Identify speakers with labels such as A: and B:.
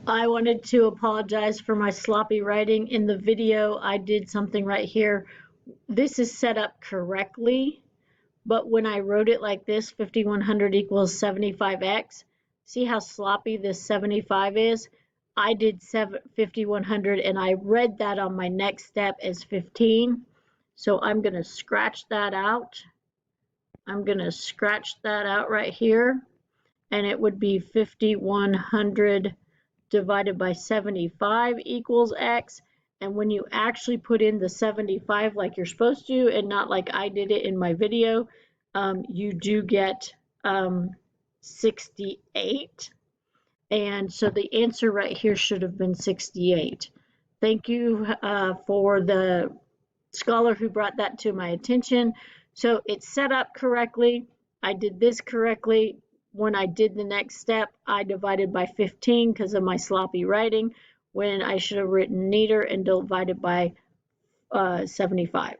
A: I wanted to apologize for my sloppy writing. In the video, I did something right here. This is set up correctly, but when I wrote it like this, 5100 equals 75x, see how sloppy this 75 is? I did 5100 and I read that on my next step as 15. So I'm going to scratch that out. I'm going to scratch that out right here, and it would be 5100 divided by 75 equals x. And when you actually put in the 75 like you're supposed to and not like I did it in my video, you do get 68. And so the answer right here should have been 68. Thank you for the scholar who brought that to my attention. So it's set up correctly. I did this correctly. When I did the next step, I divided by 15 because of my sloppy writing, when I should have written neater and divided by 75.